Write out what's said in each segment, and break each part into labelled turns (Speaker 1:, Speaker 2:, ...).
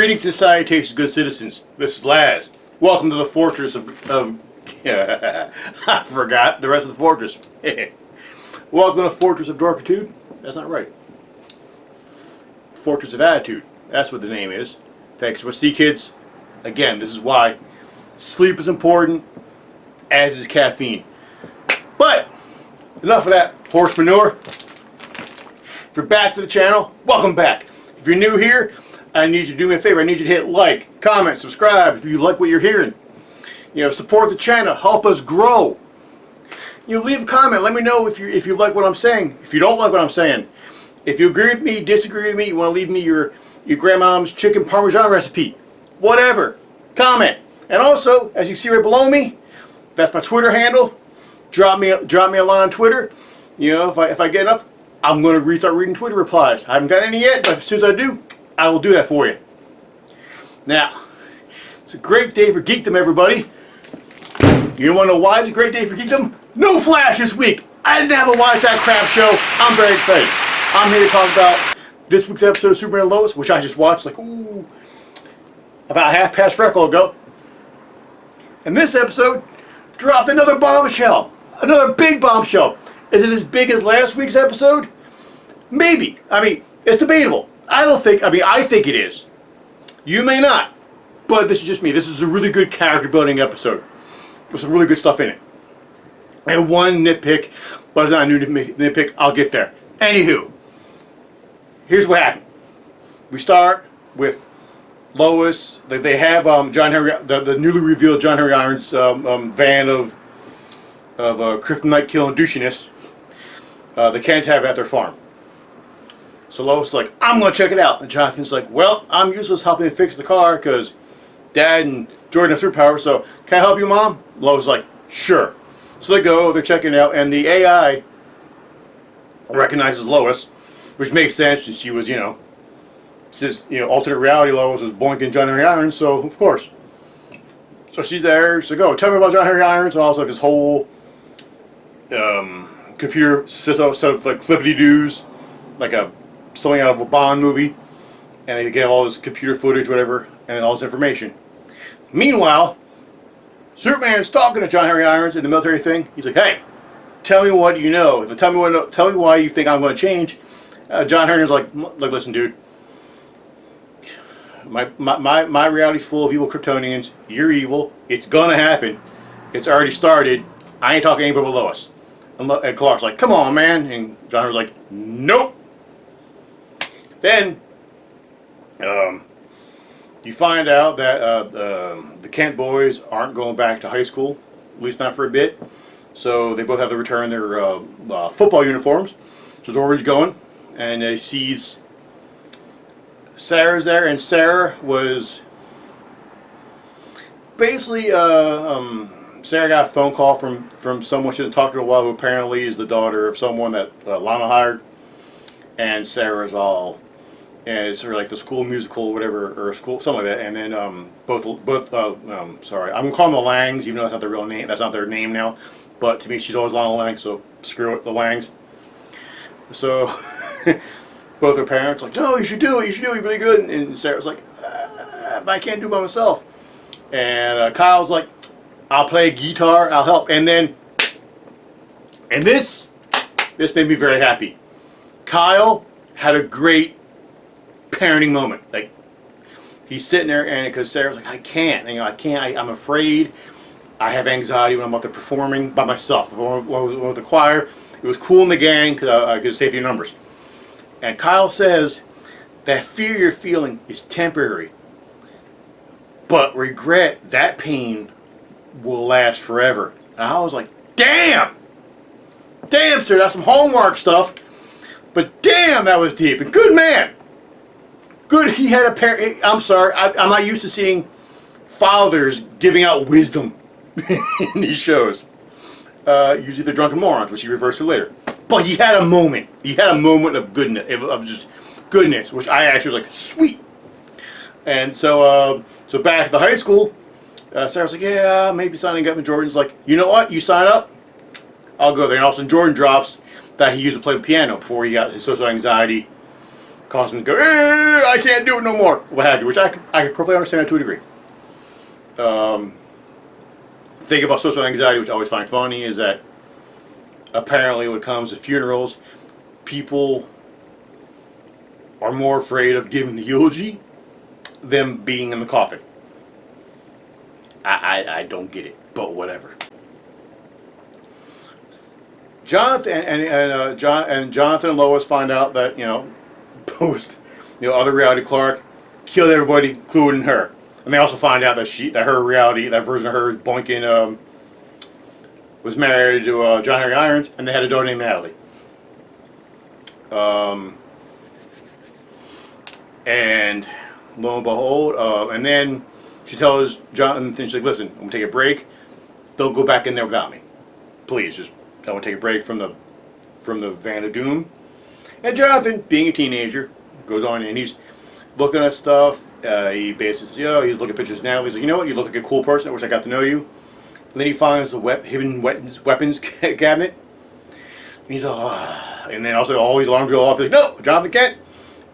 Speaker 1: Greetings and salutations, good citizens. This is Laz. Welcome to the fortress of I forgot the rest of the fortress. Welcome to the fortress of Dorkitude. That's not right. Fortress of Attitude. That's what the name is. Thanks for see, kids. Again, this is why sleep is important, as is caffeine. But enough of that horse manure. If you're back to the channel, welcome back. If you're new here, I need you to do me a favor. I need you to hit like, comment, subscribe if you like what you're hearing. You know, support the channel. Help us grow. You know, leave a comment. Let me know if you like what I'm saying. If you don't like what I'm saying. If you agree with me, disagree with me, you want to leave me your grandmom's chicken parmesan recipe. Whatever. Comment. And also, as you see right below me, that's my Twitter handle. Drop me a line on Twitter. You know, if I get enough, I'm going to restart reading Twitter replies. I haven't got any yet, but as soon as I do, I will do that for you. Now, it's a great day for geekdom, everybody. You want to know why it's a great day for geekdom? No Flash this week. I didn't have to watch that crap show. I'm very excited. I'm here to talk about this week's episode of Superman Lois, which I just watched like about half past freckle ago. And this episode dropped another bombshell. Another big bombshell. Is it as big as last week's episode? Maybe. I mean, it's debatable. I think it is. You may not. But this is just me. This is a really good character building episode. With some really good stuff in it. And one nitpick, but it's not a new nitpick. I'll get there. Anywho. Here's what happened. We start with Lois. They have John Henry, the newly revealed John Henry Irons van of kryptonite killing douchiness. The Kents have it at their farm. So Lois is like, I'm going to check it out. And Jonathan's like, well, I'm useless helping to fix the car because Dad and Jordan have superpowers, so can I help you, Mom? Lois is like, sure. So they go, they're checking it out, and the AI recognizes Lois, which makes sense since she was, since, alternate reality Lois was boinking John Henry Irons, so of course. So she's there, so go, tell me about John Henry Irons, and also this whole computer system set up like flippity-doos, like something out of a Bond movie, and they get all this computer footage, whatever, and all this information. Meanwhile, Superman's talking to John Henry Irons in the military thing. He's like, "Hey, tell me what you know. Tell me why you think I'm going to change." John Henry's like, "Listen, dude. My reality's full of evil Kryptonians. You're evil. It's gonna happen. It's already started. I ain't talking to anybody but Lois." And Clark's like, "Come on, man." And John Henry's like, "Nope." Then, you find out that the Kent boys aren't going back to high school, at least not for a bit. So they both have to return their football uniforms. So Orange going, and he sees Sarah's there, and Sarah was basically Sarah got a phone call from someone she hadn't talked to in a while, who apparently is the daughter of someone that Lana hired, and Sarah's all. And it's sort of like the school musical or whatever, or school, something like that. And then sorry, I'm gonna call them the Langs, even though that's not their real name. That's not their name now. But to me, she's always Lana Lang, so screw it, the Langs. So both her parents like, no, you should do it. You should do it. You're really good. And Sarah's like, but I can't do it by myself. And Kyle's like, I'll play guitar. I'll help. And then, and this made me very happy. Kyle had a great parenting moment. Like, he's sitting there, and because Sarah's like, I can't, I'm afraid, I have anxiety when I'm out there performing by myself. If I was with the choir, it was cool in the gang because I could save your numbers. And Kyle says that fear you're feeling is temporary, but regret, that pain will last forever. And I was like, damn, sir, that's some homework stuff, but damn, that was deep. And good man. Good, he had a parent. I'm sorry, I'm not used to seeing fathers giving out wisdom in these shows. Usually they're drunken morons, which he refers to later. But he had a moment. He had a moment of goodness, of just goodness, which I actually was like, sweet. And so, back at the high school, Sarah's like, yeah, maybe signing up. And Jordan's like, you know what? You sign up, I'll go there. And all of a sudden, Jordan drops that he used to play the piano before he got his social anxiety causes him to go, I can't do it no more, what have you, which I could perfectly understand that to a degree. Thing about social anxiety, which I always find funny, is that apparently when it comes to funerals, people are more afraid of giving the eulogy than being in the coffin. I don't get it, but whatever. Jonathan and Jonathan and Lois find out that, you know, post, you know, other reality Clark killed everybody, including her. And they also find out that her reality, that version of her is Boykin, was married to John Henry Irons, and they had a daughter named Natalie. And lo and behold, and then she tells Jonathan, she's like, listen, I'm going to take a break. Don't go back in there without me. Please, just, I want to take a break from the Van of Doom. And Jonathan, being a teenager, goes on and he's looking at stuff. He basically says, yo, he's looking at pictures now. He's like, you know what, you look like a cool person. I wish I got to know you. And then he finds the hidden weapons cabinet. And he's like, oh. And then also all these alarms go off. He's like, no, Jonathan Kent.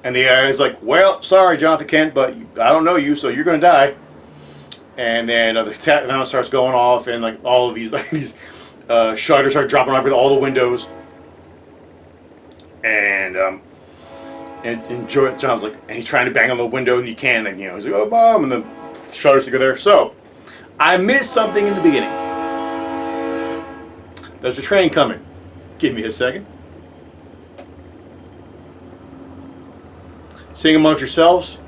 Speaker 1: And the guy's like, well, sorry, Jonathan Kent, but I don't know you, so you're going to die. And then the sound starts going off, and like all of these shutters start dropping off with all the windows. And John's like, and he's trying to bang on the window, and he can, and you know, he's like, oh, Mom, and the shutters to go there. So, I missed something in the beginning. There's a train coming. Give me a second. Sing amongst yourselves.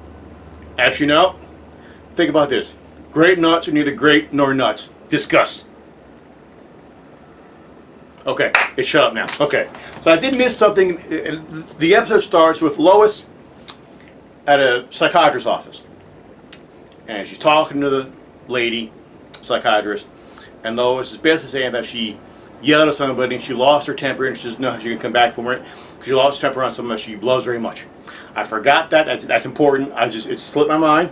Speaker 1: Actually, no. Think about this. Grape nuts are neither grape nor nuts. Discuss. Okay, it's shut up now. Okay, so I did miss something. The episode starts with Lois at a psychiatrist's office. And she's talking to the lady, psychiatrist, and Lois is basically saying that she yelled at somebody and she lost her temper, and she doesn't know how she can come back from it because she lost her temper on someone that she loves very much. I forgot that. That's important. It slipped my mind.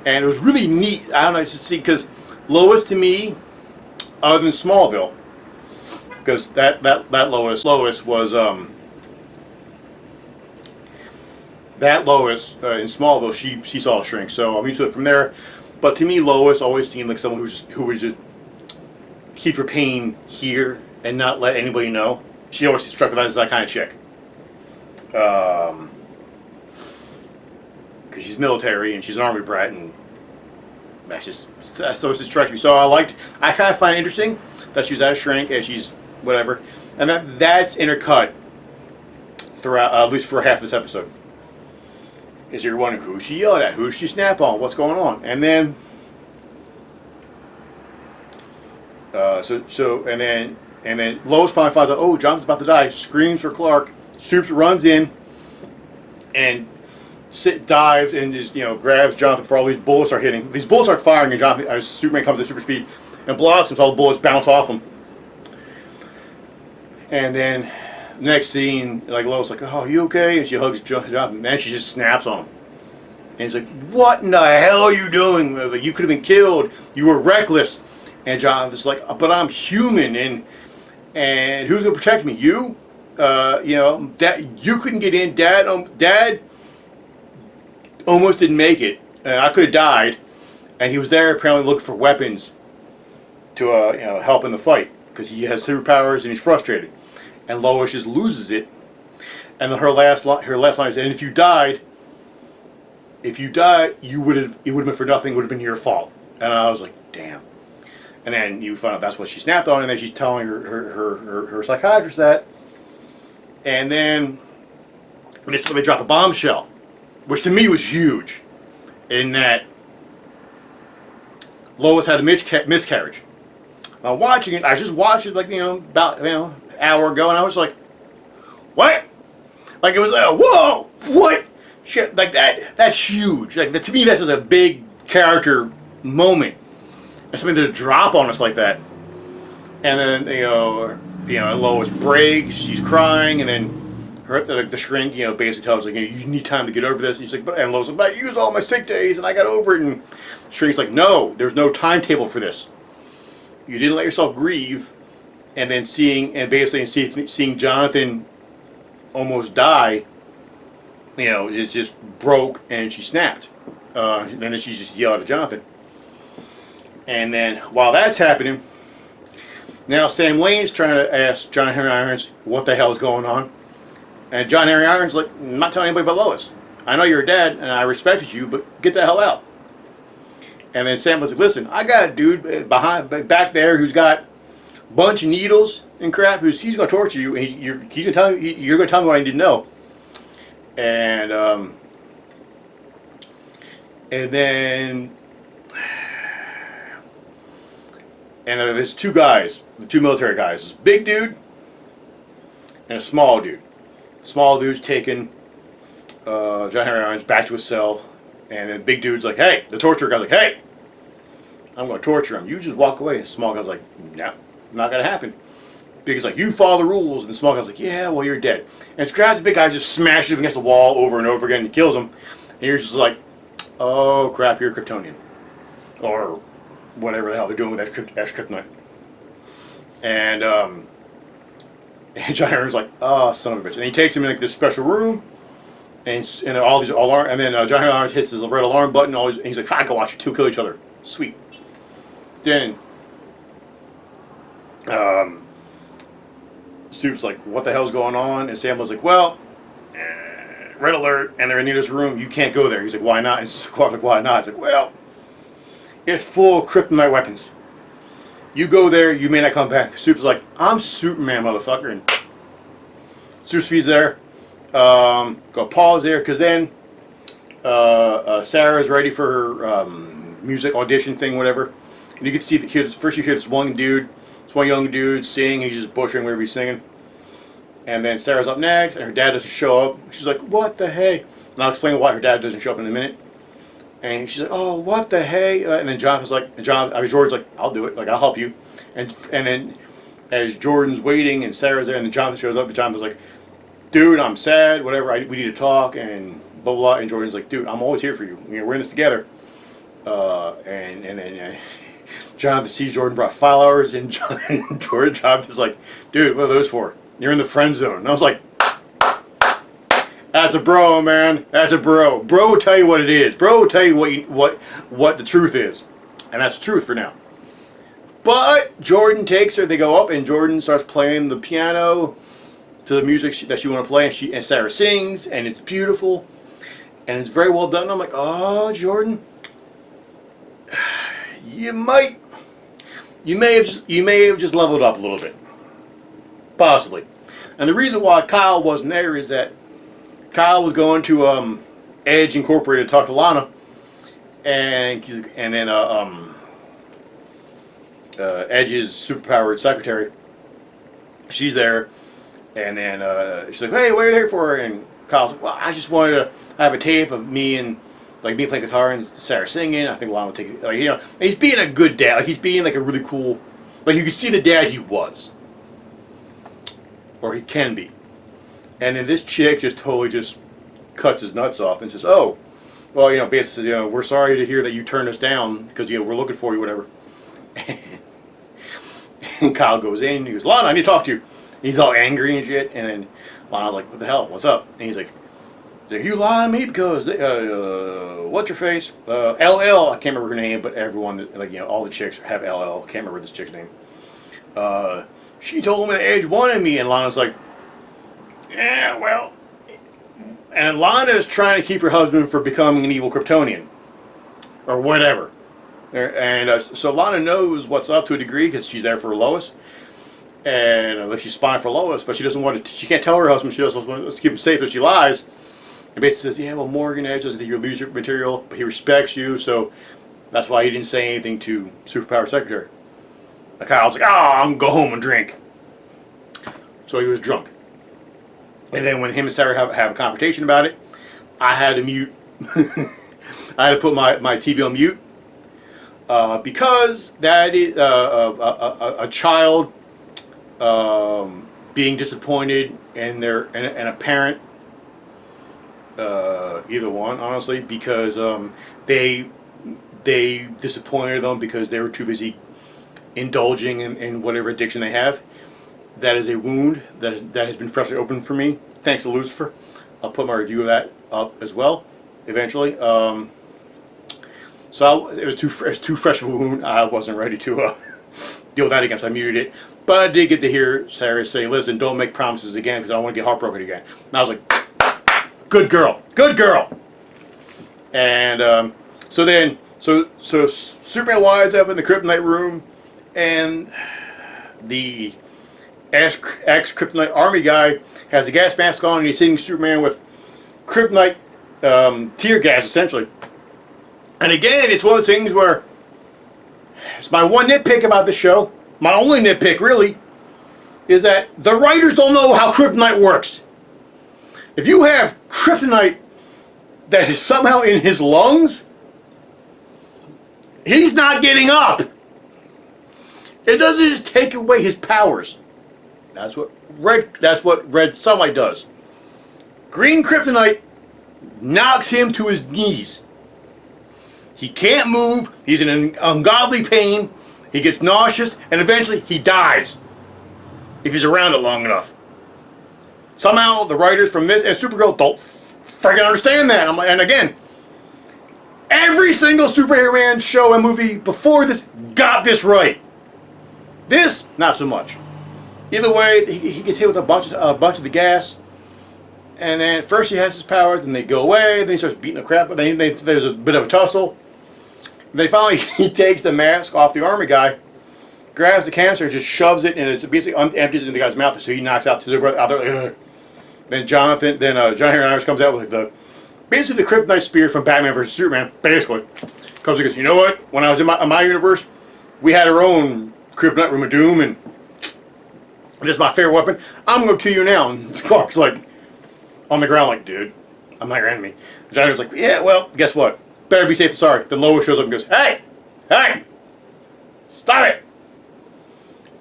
Speaker 1: And it was really neat. I don't know, see, because Lois to me, other than Smallville, because that Lois was that Lois in Smallville, she saw a shrink. So I'm used to it from there. But to me, Lois always seemed like someone who would just keep her pain here and not let anybody know. She always struck me as that kind of chick. Because she's military and she's an army brat, and that's always just strikes me. So I kind of find it interesting that she's at a shrink and she's whatever, and that's intercut throughout, at least for half of this episode. Is you're wondering who she yelled at, who she snapped on, what's going on, and then and then Lois finally finds out, oh, Jonathan's about to die, screams for Clark. Supes runs in and dives and just, you know, grabs Jonathan before all these bullets start hitting. These bullets start firing, and Jonathan, Superman comes at super speed and blocks him, so all the bullets bounce off him. And then next scene, like Lois like, oh, you okay? And she hugs Jonathan, and then she just snaps on him. And he's like, what in the hell are you doing? Like, you could have been killed. You were reckless. And Jonathan's like, but I'm human, and who's gonna protect me? You? You know, Dad, you couldn't get in. Dad almost didn't make it. I could have died, and he was there apparently looking for weapons to you know, help in the fight because he has superpowers and he's frustrated. And Lois just loses it, and her last line is, and if you died, it would have been for nothing. It would have been your fault. And I was like, damn. And then you find out that's what she snapped on, and then she's telling her psychiatrist that. And then this is when they drop a bombshell, which to me was huge, in that Lois had a miscarriage. Now watching it, I just watched it like, you know, about, you know, an hour ago, and I was like, what? Like, it was like, whoa, what? Shit, like that's huge. Like, to me, that's just a big character moment. And something to drop on us like that. And then, you know, Lois breaks, she's crying, and then the shrink, you know, basically tells her, like, you need time to get over this. And she's like, and Lois is like, I used all my sick days and I got over it. And the shrink's like, no, there's no timetable for this. You didn't let yourself grieve, and then seeing Jonathan almost die It just broke and she snapped. And then she just yelled at Jonathan. And then while that's happening, now Sam Lane's trying to ask John Henry Irons what the hell is going on. And John Henry Irons like, I'm not telling anybody about Lois. I know you're dead and I respected you, but get the hell out. And then Sam was like, listen, I got a dude back there who's got a bunch of needles and crap. He's going to torture you, and he's going to tell you, you're going to tell me what I need to know. And then there's two guys, the two military guys, this big dude and a small dude. Small dude's taking John Henry Irons back to his cell, and then the big dude's like, hey, the torture guy's like, hey, I'm going to torture him. You just walk away. And the small guy's like, no, not going to happen. Big guy's like, you follow the rules. And the small guy's like, yeah, well, you're dead. And it's grabs the big guy, just smashes him against the wall over and over again and kills him. And you're just like, oh, crap, you're a Kryptonian. Or whatever the hell they're doing with that kryptonite. And John Henry's like, oh, son of a bitch. And he takes him in like this special room. And all these alarm, and then John Henry Irons hits his red alarm button. And he's like, fine, go watch you two kill each other. Sweet. Then Soup's like, what the hell's going on? And Sam was like, well, red alert, and they're in this room. You can't go there. He's like, why not? And Clark's like, why not? It's like, well, it's full of kryptonite weapons. You go there, you may not come back. Soup's like, I'm Superman, motherfucker. And Soup Speed's there. Go pause there, because then Sarah's ready for her music audition thing, whatever. And you get to see first you hear this one young dude sing, and he's just butchering whatever he's singing. And then Sarah's up next, and her dad doesn't show up. She's like, what the hey? And I'll explain why her dad doesn't show up in a minute. And she's like, oh, what the hey? And then Jordan's like, I'll do it, like, I'll help you. And then as Jordan's waiting, and Sarah's there, and then Jonathan shows up, and Jonathan's like, dude, I'm sad, whatever, we need to talk, and blah, blah, and Jordan's like, dude, I'm always here for you. We're in this together. And then Jonathan sees Jordan brought flowers, and Jonathan's like, dude, what are those for? You're in the friend zone. And I was like, that's a bro, man. That's a bro. Bro will tell you what it is. Bro will tell you what the truth is. And that's the truth for now. But Jordan takes her, they go up, and Jordan starts playing the piano to the music that she want to play, and Sarah sings, and it's beautiful, and it's very well done. I'm like, oh, Jordan, you may have just leveled up a little bit, possibly. And the reason why Kyle wasn't there is that Kyle was going to Edge Incorporated to talk to Lana, and then Edge's superpowered secretary, she's there. And then she's like, hey, what are you there for? And Kyle's like, well, I just wanted to have a tape of me playing guitar and Sarah singing. I think Lana will take it. Like, and he's being a good dad. Like, he's being like a really cool, like, you can see the dad he was. Or he can be. And then this chick just totally just cuts his nuts off and says, oh, well, basically says, we're sorry to hear that you turned us down because, we're looking for you, whatever. And Kyle goes in and he goes, Lana, I need to talk to you. He's all angry and shit, and then Lana's like, what the hell, what's up? And he's like, you lie to me because, what's her face? LL, I can't remember her name, but everyone, all the chicks have LL, can't remember this chick's name. She told me that Edge wanted me, and Lana's like, yeah, well. And Lana is trying to keep her husband from becoming an evil Kryptonian, or whatever. And so Lana knows what's up to a degree because she's there for Lois. And she's spying for Lois, but she doesn't want to. She can't tell her husband. She just wants to keep him safe, so she lies. And basically says, "Yeah, well, Morgan Edge doesn't think you're leadership material, but he respects you, so that's why he didn't say anything to Superpower Secretary." And Kyle's like, "Oh, I'm gonna go home and drink." So he was drunk. And then when him and Sarah have a confrontation about it, I had to mute. I had to put my TV on mute because that is a child. Being disappointed and a parent, either one, honestly, because they disappointed them because they were too busy indulging in whatever addiction they have. That is a wound that has been freshly opened for me, thanks to Lucifer. I'll put my review of that up as well, eventually. So it was too fresh of a wound. I wasn't ready to deal with that again, so I muted it. But I did get to hear Sarah say, "Listen, don't make promises again because I don't want to get heartbroken again." And I was like, "Good girl, good girl." And so Superman winds up in the Kryptonite room, and the ex-Kryptonite army guy has a gas mask on, and he's hitting Superman with Kryptonite tear gas, essentially. And again, it's one of those things where it's my one nitpick about the show. My only nitpick, really, is that the writers don't know how Kryptonite works. If you have Kryptonite that is somehow in his lungs, he's not getting up. It doesn't just take away his powers. That's what red sunlight does. Green Kryptonite knocks him to his knees. He can't move. He's in an ungodly pain. He gets nauseous, and eventually he dies if he's around it long enough. Somehow the writers from this and Supergirl don't freaking understand that. And again, every single Superman show and movie before this got this right. This, not so much. Either way, he gets hit with a bunch of the gas, and then first he has his powers, then they go away. Then he starts beating the crap. But then there's a bit of a tussle. And then finally he takes the mask off the army guy, grabs the canister, and just shoves it, and it's basically empties it in the guy's mouth, so he knocks out to the brother out there. Then John Henry Irons comes out with basically the Kryptonite spear from Batman vs Superman. Basically, comes and goes, you know what? When I was in my universe, we had our own Kryptonite Room of Doom, and this is my favorite weapon. I'm gonna kill you now. And Clark's like on the ground, like, dude, I'm not your enemy. And John Henry's like, yeah, well, guess what? Better be safe than sorry. Then Lois shows up and goes, hey, stop it.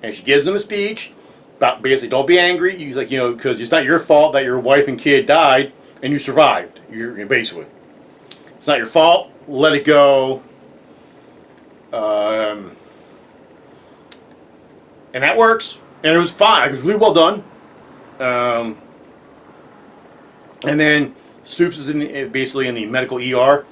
Speaker 1: And she gives them a speech about basically don't be angry. He's like, because it's not your fault that your wife and kid died and you survived. You're basically, it's not your fault. Let it go. And that works. And it was fine. It was really well done. And then Supes is basically in the medical ER.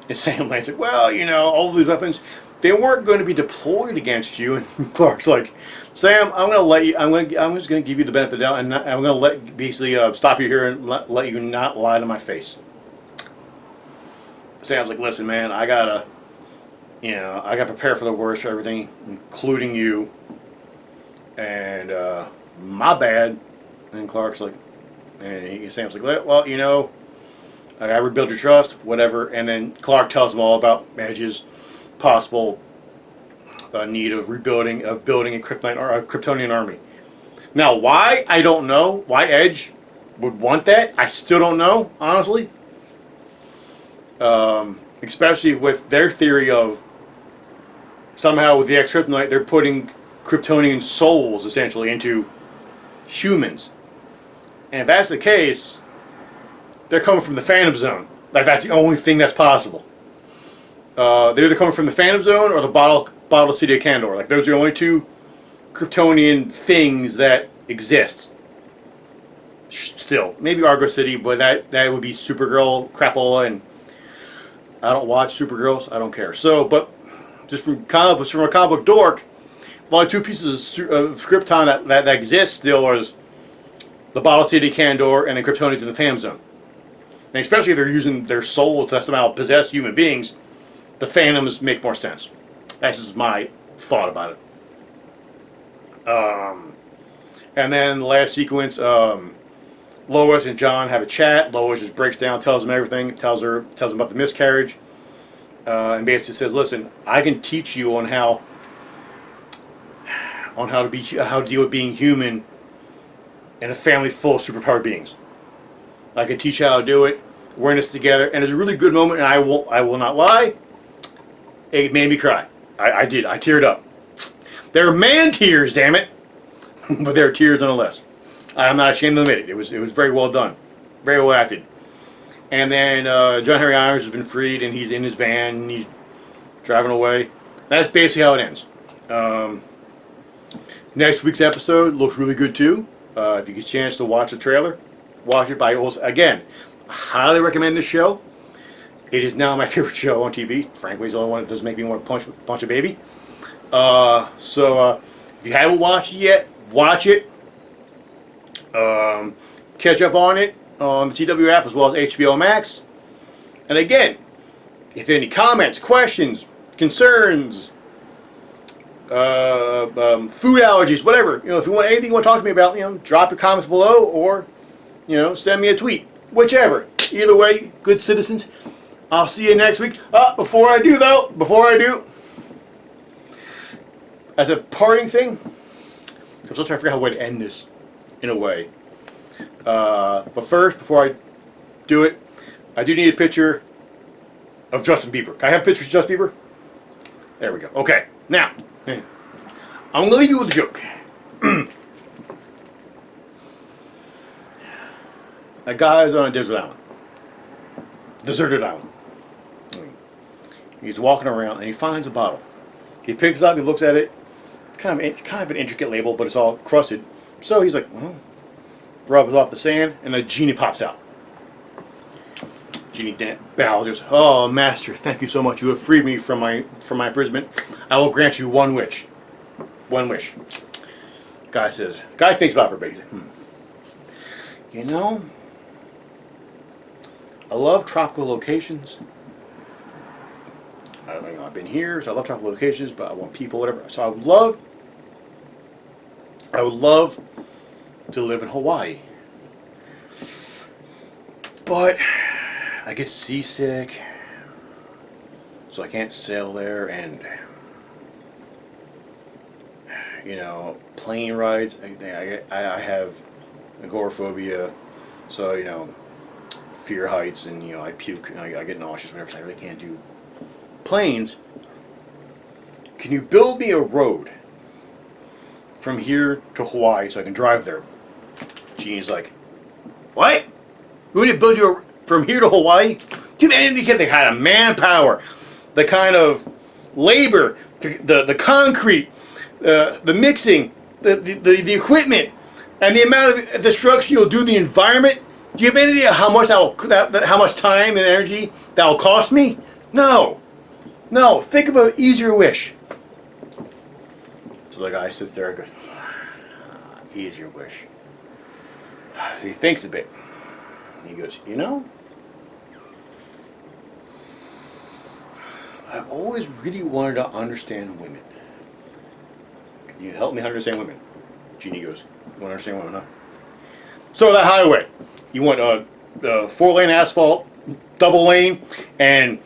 Speaker 1: And Sam Lane's like, well, all of these weapons, they weren't going to be deployed against you. And Clark's like, Sam, I'm going to let you. I'm just going to give you the benefit of the doubt, and I'm going to basically stop you here and let you not lie to my face. Sam's like, listen, man, I gotta prepare for the worst for everything, including you. And my bad. And Clark's like, Sam's like, well, I gotta rebuild your trust, whatever. And then Clark tells him all about Edge's possible need of building a Kryptonian army. Now, why? I don't know. Why Edge would want that? I still don't know, honestly. Especially with their theory of somehow with the ex-Kryptonite, they're putting Kryptonian souls essentially into humans. And if that's the case, they're coming from the Phantom Zone. Like, that's the only thing that's possible. They're either coming from the Phantom Zone or the bottled city of Kandor. Like, those are the only two Kryptonian things that exist. Still, maybe Argo City, but that would be Supergirl, Crapola, and I don't watch Supergirl, so I don't care. So, but just from a comic book dork, the only two pieces of Krypton that exist still are the bottled city of Kandor and the Kryptonians in the Phantom Zone. And especially if they're using their souls to somehow possess human beings, the Phantoms make more sense. That's just my thought about it. And then the last sequence, Lois and John have a chat. Lois just breaks down, tells him everything, tells him about the miscarriage, and basically says, "Listen, I can teach you on how to deal with being human in a family full of superpowered beings. I can teach you how to do it. We're in this together." And it's a really good moment, and I will not lie, it made me cry. I did. I teared up. They're man tears, damn it, but they're tears nonetheless. I'm not ashamed to admit it. It was very well done, very well acted. And then John Henry Irons has been freed, and he's in his van, and he's driving away. That's basically how it ends. Next week's episode looks really good too. If you get a chance to watch the trailer, watch it. Again, I highly recommend this show. It is now my favorite show on TV. Frankly, it's the only one that doesn't make me want to punch a baby. If you haven't watched it yet, watch it. Catch up on it on the CW app as well as HBO Max. And again, if any comments, questions, concerns, food allergies, whatever, if you want anything you want to talk to me about, drop your comments below or, send me a tweet, whichever. Either way, good citizens. I'll see you next week. Before I do, as a parting thing, I'm still trying to figure out a way to end this in a way. But first, before I do it, I do need a picture of Justin Bieber. Can I have a picture of Justin Bieber? There we go. Okay, now, I'm going to leave you with a joke. A guy is on a desert island. Deserted island. He's walking around and he finds a bottle. He picks it up, he looks at it. Kind of an intricate label, but it's all crusted. So he's like, well, rubs off the sand, and a genie pops out. Genie bows. He goes, "Oh, master, thank you so much. You have freed me from my imprisonment. I will grant you one wish. One wish." Guy thinks about it for a bit. He's like, I love tropical locations. I've been here, so I love tropical locations, but I want people, whatever. So I would love to live in Hawaii. But I get seasick, so I can't sail there, and plane rides. I have agoraphobia, so fear heights, and I puke, and I get nauseous whenever, so I really can't do planes. Can you build me a road from here to Hawaii so I can drive there? Genie's like, what? We need to build you from here to Hawaii? Do you have any idea the kind of manpower, the kind of labor, the concrete, the mixing, the equipment, and the amount of destruction you'll do to the environment? Do you have any idea how much how much time and energy that will cost me? No. Think of an easier wish. So the guy sits there and goes, easier wish. So he thinks a bit. He goes, I've always really wanted to understand women. Can you help me understand women? Genie goes, you want to understand women, huh? So that highway, you want 4-lane asphalt, double lane, and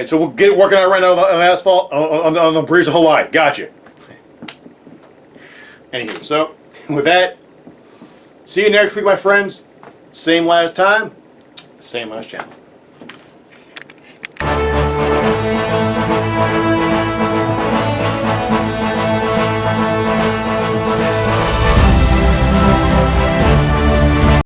Speaker 1: so we'll get working on right now on asphalt on the bridge of Hawaii. Gotcha. Anywho, so with that, see you next week, my friends. Same last time, same last channel.